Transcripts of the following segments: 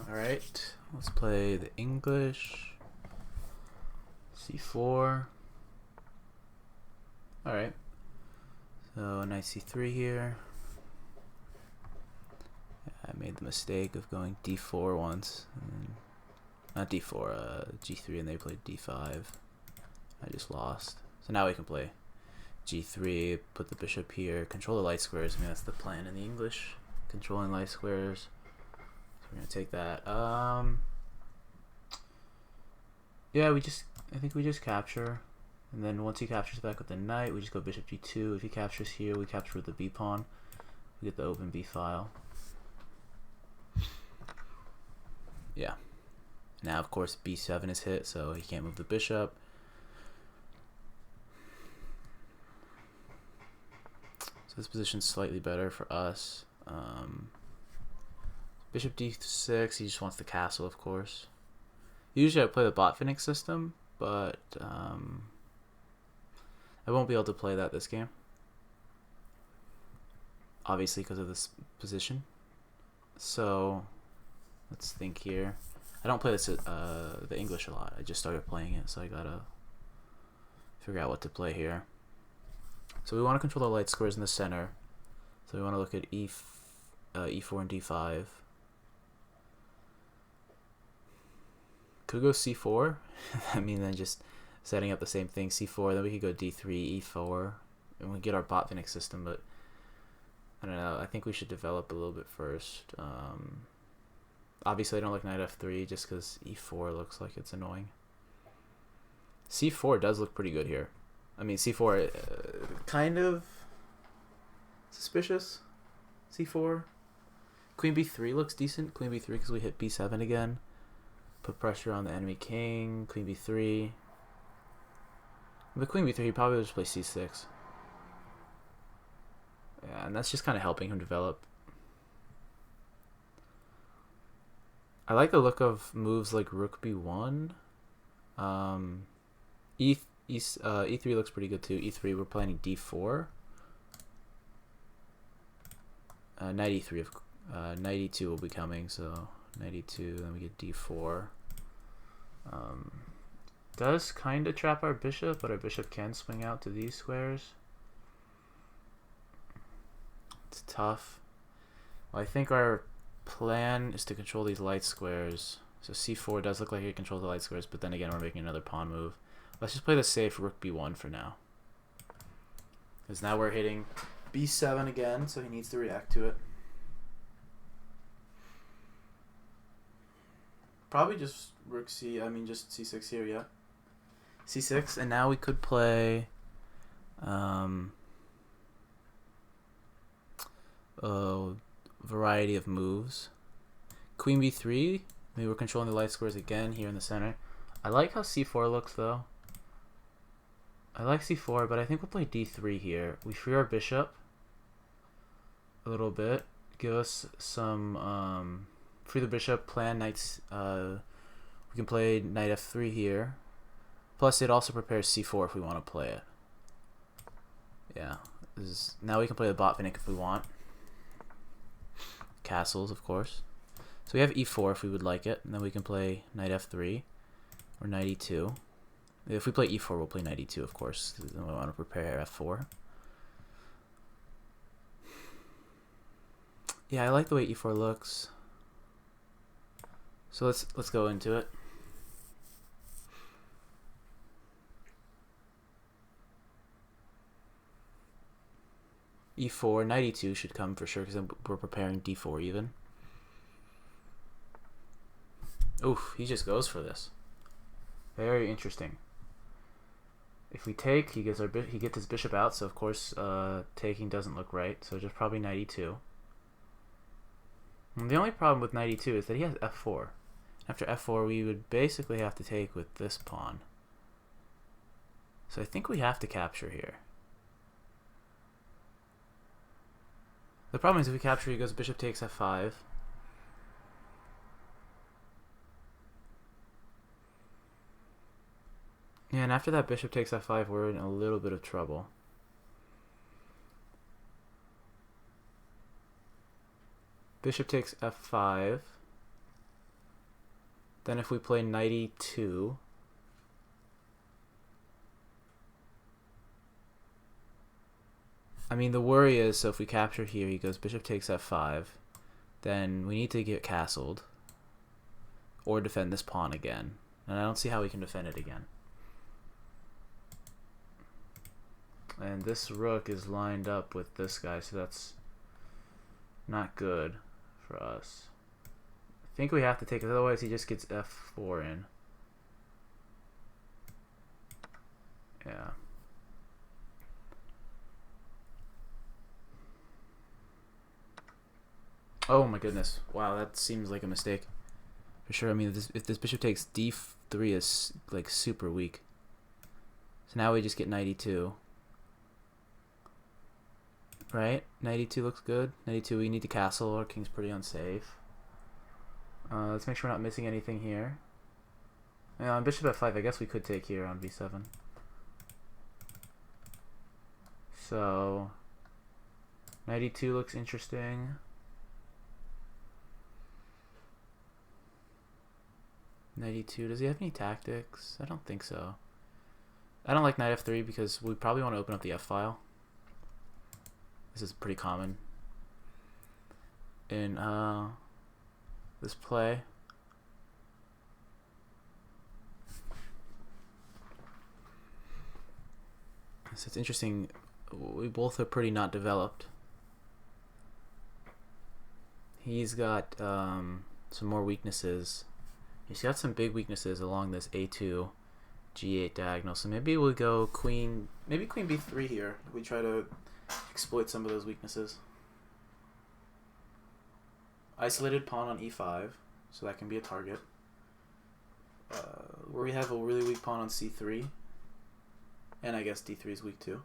Alright, let's play the English. C4. Alright, so knight c3 here. I made the mistake of going d4 once. Not d4, g3, and they played d5. I just lost. So now we can play g3, put the bishop here, control the light squares. I mean, that's the plan in the English. Controlling light squares. So we're going to take that. Yeah, I think we just capture. And then once he captures back with the knight, we just go bishop g2. If he captures here, we capture with the b pawn. We get the open b file. Yeah. Now, of course, b7 is hit, so he can't move the bishop. So this position's slightly better for us. Bishop d6, he just wants the castle, of course. Usually I play the Botvinnik system, but I won't be able to play that this game. Obviously because of this position. So let's think here. I don't play this the English a lot. I just started playing it, so I gotta figure out what to play here. So we want to control the light squares in the center. So we want to look at e4 and d5. Could go c4. I mean, then just setting up the same thing, c4. Then we could go d3, e4, and we get our Botvinnik system. But I don't know. I think we should develop a little bit first. Obviously, I don't like knight f3 just because e4 looks like it's annoying. c4 does look pretty good here. I mean, c4 kind of suspicious. c4. Queen b3 looks decent. Queen b3 because we hit b7 again. Put pressure on the enemy king. Queen b3. With queen b3, he probably would just play c6. Yeah, and that's just kind of helping him develop. I like the look of moves like rook b1. E3 looks pretty good too. E3, we're planning d4. Knight e3, knight e2 will be coming, so knight e2, then we get d4. Does kind of trap our bishop, but our bishop can swing out to these squares. It's tough. Well, I think our plan is to control these light squares. So c4 does look like it controls the light squares, but then again we're making another pawn move. Let's just play the safe rook b1 for now. Because now we're hitting b7 again, so he needs to react to it. Probably just rook just c6 here, yeah. c6, and now we could play a variety of moves. Queen b3, maybe we're controlling the light squares again here in the center. I like how c4 looks though. I like c4, but I think we'll play d3 here. We free our bishop a little bit, give us some free the bishop, plan knights. We can play knight f3 here. Plus, it also prepares c4 if we want to play it. Yeah, now we can play the Botvinnik if we want. Castles, of course. So we have e4 if we would like it, and then we can play knight f3 or knight e2. If we play e4, we'll play knight e2, of course. Then we want to prepare f4. Yeah, I like the way e4 looks. So let's go into it. e4, knight e2 should come for sure because we're preparing d4 even. Oof, he just goes for this. Very interesting. If we take, he gets his bishop out, so of course taking doesn't look right. So just probably knight e2. And the only problem with knight e2 is that he has f4. After f4, we would basically have to take with this pawn. So I think we have to capture here. The problem is if we capture, he goes bishop takes f5. Yeah, and after that bishop takes f5, we're in a little bit of trouble. Bishop takes f5. Then if we play knight e2, I mean, the worry is, so if we capture here, he goes bishop takes f5, then we need to get castled or defend this pawn again. And I don't see how we can defend it again. And this rook is lined up with this guy, so that's not good for us. I think we have to take it, otherwise he just gets f4 in. Yeah. Oh my goodness. Wow, that seems like a mistake. For sure, I mean, if this bishop takes d3 is like super weak. So now we just get knight e2. Right? Knight e2 looks good. Knight e2, we need to castle. Our king's pretty unsafe. Let's make sure we're not missing anything here. On bishop f5, I guess we could take here on b7. So, knight e2 looks interesting. Knight e2, does he have any tactics? I don't think so. I don't like knight f3 because we probably want to open up the f-file. This is pretty common in this play. So it's interesting, we both are pretty not developed. He's got some more weaknesses. He's got some big weaknesses along this a2, g8 diagonal. So maybe we'll go queen, maybe queen b3 here. We try to exploit some of those weaknesses. Isolated pawn on e5, so that can be a target. Where we have a really weak pawn on c3, and I guess d3 is weak too.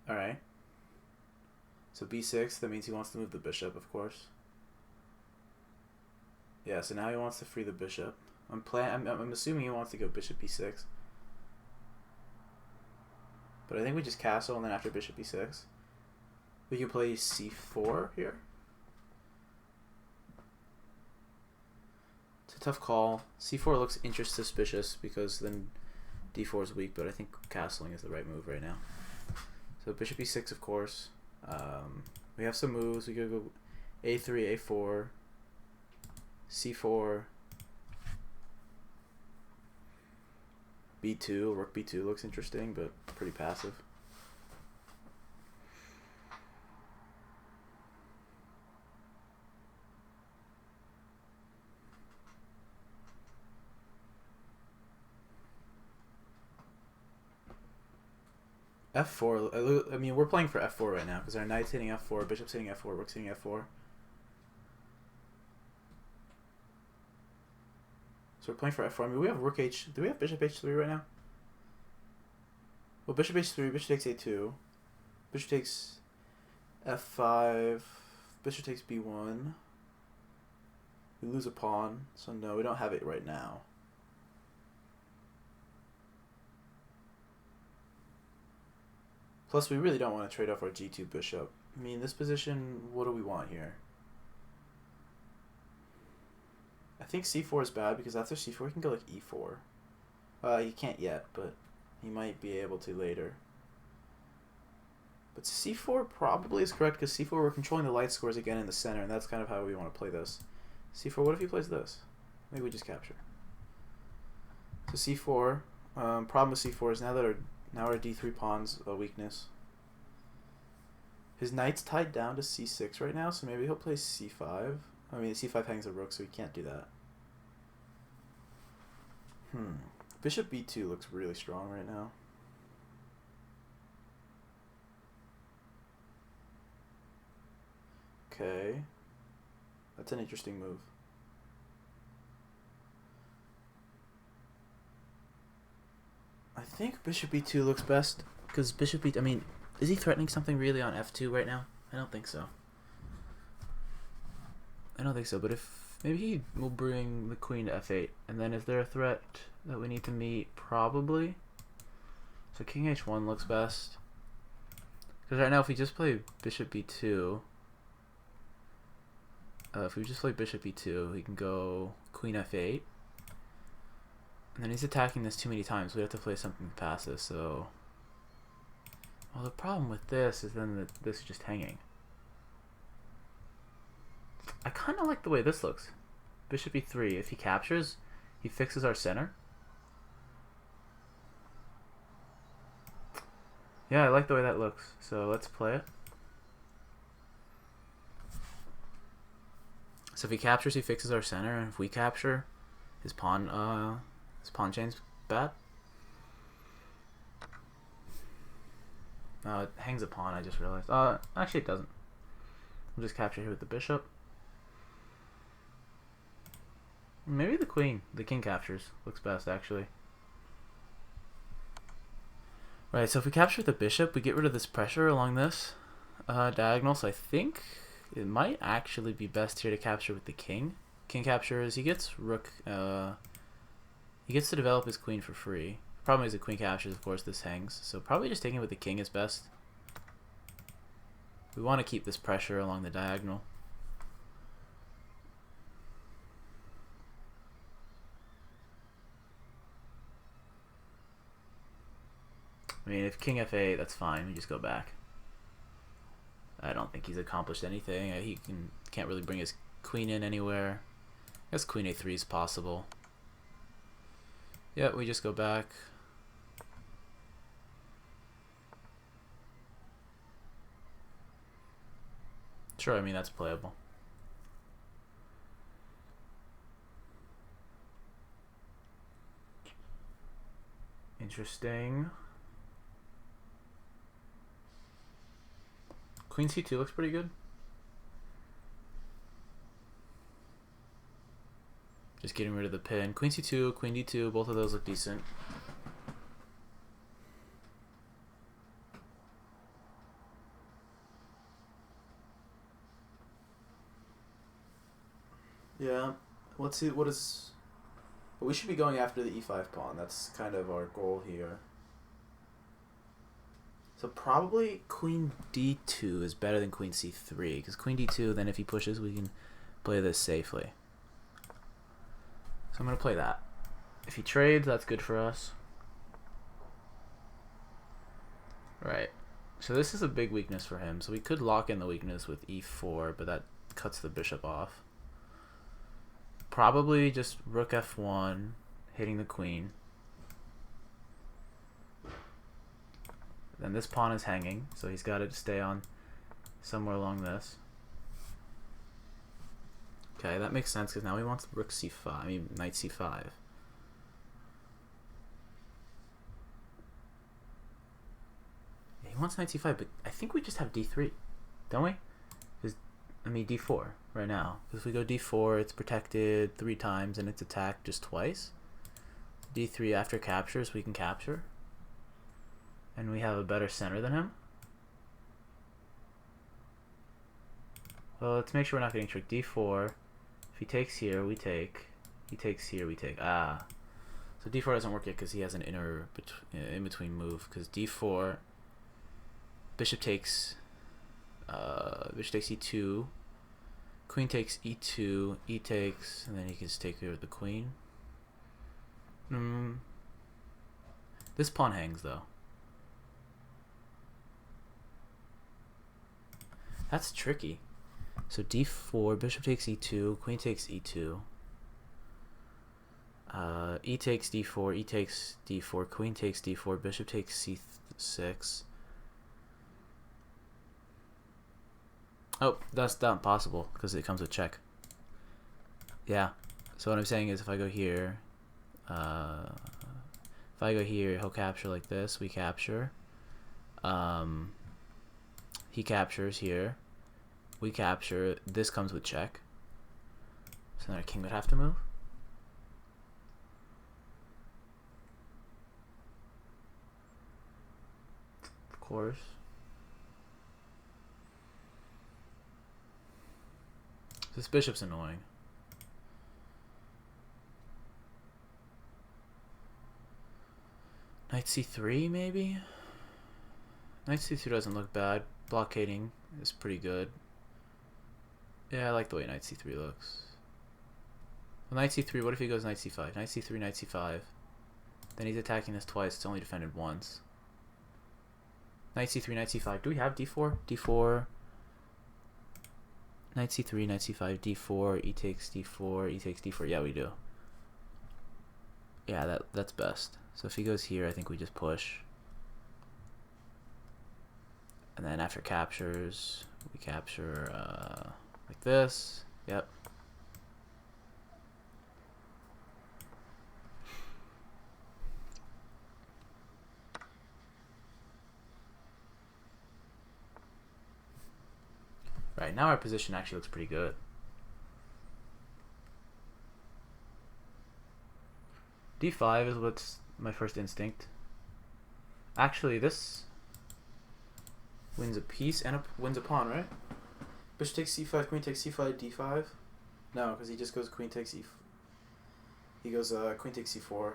Alright. So b6, that means he wants to move the bishop, of course. Yeah, so now he wants to free the bishop. I'm assuming he wants to go bishop b6. But I think we just castle, and then after bishop b6, we can play c4 here. It's a tough call. c4 looks suspicious because then d4 is weak, but I think castling is the right move right now. So bishop e6, of course. We have some moves. We could go a3, a4, c4, b2. Rook b2 looks interesting, but pretty passive. f4, I mean, we're playing for f4 right now because our knight's hitting f4, bishop's hitting f4, rook's hitting f4. So we're playing for f4. I mean, we have rook h. Do we have bishop h3 right now? Well, bishop h3, bishop takes a2, bishop takes f5, bishop takes b1. We lose a pawn, so no, we don't have it right now. Plus, we really don't want to trade off our g2 bishop. I mean, this position, what do we want here? I think c4 is bad because after c4 he can go like e4. He can't yet, but he might be able to later. But c4 probably is correct because c4 we're controlling the light scores again in the center, and that's kind of how we want to play this. c4, what if he plays this? Maybe we just capture. So c4, problem with c4 is now our d3 pawn's a weakness. His knight's tied down to c6 right now, so maybe he'll play c5. I mean, c5 hangs a rook, so he can't do that. Bishop b2 looks really strong right now. Okay. That's an interesting move. I think bishop b2 looks best, because bishop b... I mean, is he threatening something really on f2 right now? I don't think so. I don't think so, but if... Maybe he will bring the queen to f8, and then is there a threat that we need to meet? Probably. So king h1 looks best. Because right now if we just play bishop b2, If we just play bishop e2, he can go queen f8. And then he's attacking this too many times. We have to play something to pass this, so... Well, the problem with this is then that this is just hanging. I kind of like the way this looks. Bishop e3. If he captures, he fixes our center. Yeah, I like the way that looks. So let's play it. So if he captures, he fixes our center, and if we capture, his pawn chain's bad. It hangs a pawn, I just realized. Actually it doesn't. We'll just capture here with the bishop. Maybe the queen. The king captures. Looks best, actually. Right, so if we capture the bishop, we get rid of this pressure along this diagonal, so I think it might actually be best here to capture with the king. King captures, he gets rook, he gets to develop his queen for free. Problem is the queen captures, of course, this hangs, so probably just taking with the king is best. We want to keep this pressure along the diagonal. I mean, if king f8, that's fine. We just go back. I don't think he's accomplished anything. He can't really bring his queen in anywhere. I guess queen a3 is possible. Yeah, we just go back. Sure, I mean, that's playable. Interesting. Queen c2 looks pretty good. Just getting rid of the pin. Queen c2, queen d2, both of those look decent. Yeah, let's see what is... We should be going after the e5 pawn. That's kind of our goal here. So probably queen d2 is better than queen c3, because queen d2, then if he pushes, we can play this safely. So I'm going to play that. If he trades, that's good for us. Right. So this is a big weakness for him. So we could lock in the weakness with e4, but that cuts the bishop off. Probably just rook f1, hitting the queen. Then this pawn is hanging, so he's got to stay on somewhere along this. Okay, that makes sense, because now he wants rook c5, I mean knight c5. Yeah, he wants knight c5, but I think we just have d3, don't we? Because, I mean d4 right now. Because if we go d4, it's protected 3 times, and it's attacked just twice. d3 after captures, we can capture. And we have a better center than him. Well, let's make sure we're not getting tricked. d4. If he takes here, we take. He takes here, we take. Ah. So d4 doesn't work yet because he has an in-between move. Because d4, bishop takes e2. Queen takes e2. E takes, and then he can just take here with the queen. This pawn hangs, though. That's tricky. So d4, bishop takes e2, queen takes e2. E takes d4, e takes d4, queen takes d4, bishop takes c6. Oh, that's not possible because it comes with check. Yeah. So what I'm saying is if I go here, he'll capture like this. We capture. He captures here. We capture. This comes with check. So then our king would have to move. Of course. This bishop's annoying. Knight c3 maybe? Knight c2 doesn't look bad. Blockading is pretty good. Yeah, I like the way knight c3 looks. Well, knight c3, what if he goes knight c5? Knight c3, knight c5. Then he's attacking this twice, it's only defended once. Knight c3, knight c5. Do we have d4? d4. Knight c3, knight c5, d4, e takes d4, e takes d4. Yeah, we do. Yeah, that's best. So if he goes here, I think we just push. And then after captures, we capture like this. Yep. Right, now our position actually looks pretty good. d5 is what's my first instinct. Actually, this wins a piece and wins a pawn, right? Bishop takes c5, queen takes c5, d5. No, because he just goes queen takes e. He goes queen takes c4.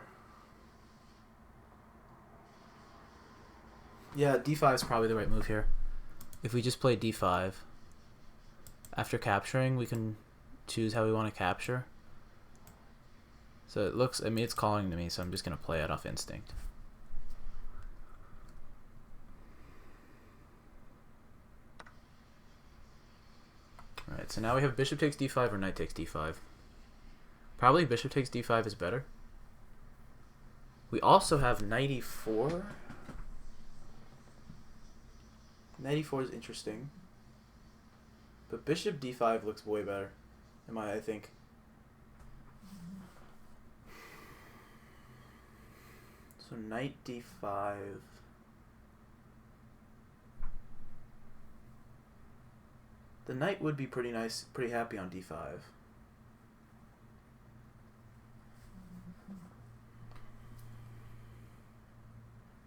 Yeah, d5 is probably the right move here. If we just play d5, after capturing, we can choose how we want to capture. So it looks, I mean, it's calling to me, so I'm just going to play it off instinct. Alright, so now we have bishop takes d5 or knight takes d5. Probably bishop takes d5 is better. We also have knight e4. Knight e4 is interesting. But bishop d5 looks way better, I think. So knight d5. The knight would be pretty nice, pretty happy on d5.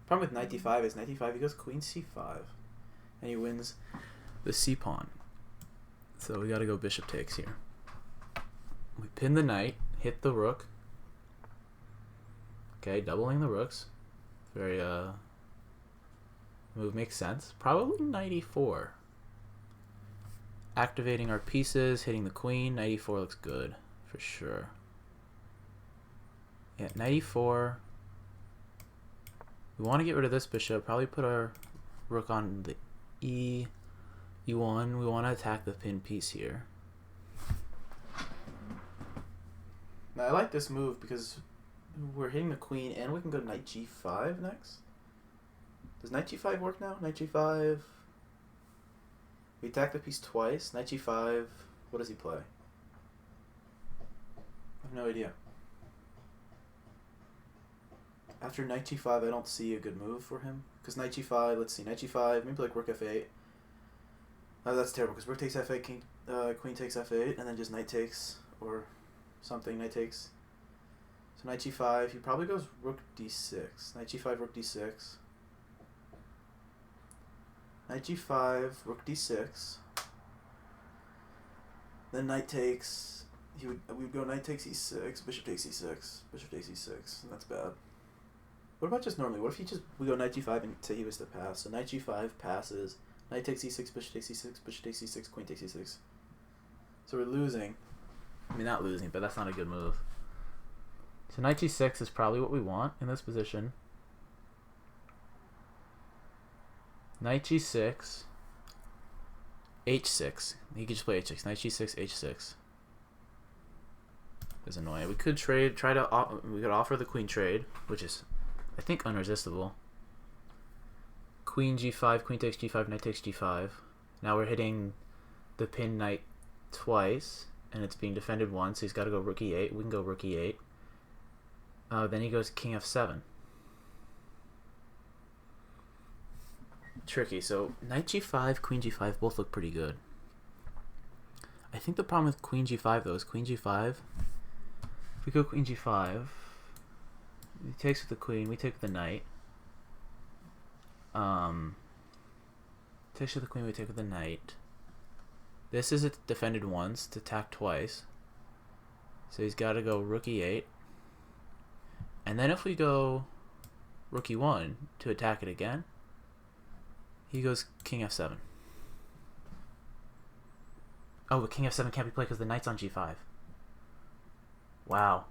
Problem with knight d5 is knight d5 he goes queen c5. And he wins the c pawn. So we gotta go bishop takes here. We pin the knight, hit the rook. Okay, doubling the rooks. Very move makes sense. Probably knight e4. Activating our pieces, hitting the queen. Knight e4 looks good for sure. Yeah, knight e4. We want to get rid of this bishop. Probably put our rook on the e1. We want to attack the pin piece here. Now I like this move because we're hitting the queen and we can go knight g5 next. Does knight g5 work now? Knight g5. We attack the piece twice. Knight g5. What does he play? I have no idea. After knight g5, I don't see a good move for him. Because knight g5, let's see, knight g5, maybe like rook f8. Oh, that's terrible, because rook takes f8, queen takes f8, and then just knight takes, or something, knight takes. So knight g5, he probably goes rook d6. Knight g5, rook d6. Knight g5, rook d6. Then knight takes, we would go knight takes e6, bishop takes e6, bishop takes e6, and that's bad. What about just normally? What if we go knight g5 and say he was to pass? So knight g5 passes, knight takes e6, bishop takes e6, bishop takes e6, queen takes e6. So we're losing. I mean, not losing, but that's not a good move. So knight g6 is probably what we want in this position. Knight g6, h6. He could just play h6. Knight g6, h6. Is annoying. We could we could offer the queen trade, which is, I think, unresistible. Queen g5, queen takes g5, knight takes g5. Now we're hitting the pin knight twice, and it's being defended once, so he's got to go rook e8. We can go rook e8. Then he goes king f7. Tricky. So knight g5, queen g5 both look pretty good. I think the problem with queen g5 though is queen g5. If we go queen g5, he takes with the queen, we take with the knight. Takes with the queen, we take with the knight. This is defended once to attack twice. So he's got to go rook e8. And then if we go rook e1 to attack it again, he goes king f7. Oh, the king f7 can't be played because the knight's on g5. Wow.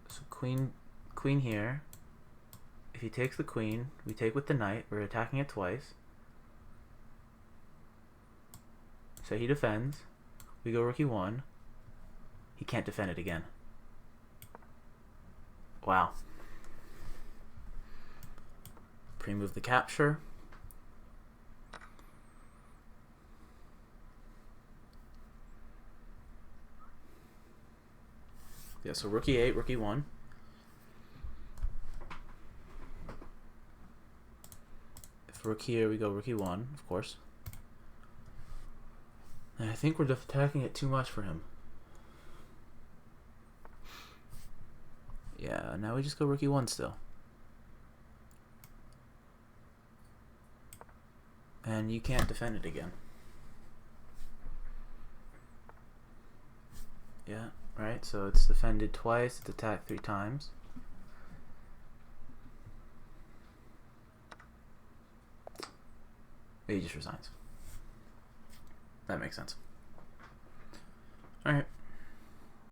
So queen here. If he takes the queen, we take with the knight. We're attacking it twice. So he defends. We go rook e1. He can't defend it again. Wow. Pre-move the capture. Yeah, so rook e8, rook e1. If rook here, we go rook e1, of course. And I think we're attacking it too much for him. Yeah, now we just go rook e1 still. And you can't defend it again. Yeah, right, so it's defended twice, it's attacked 3 times. He just resigns. That makes sense. Alright.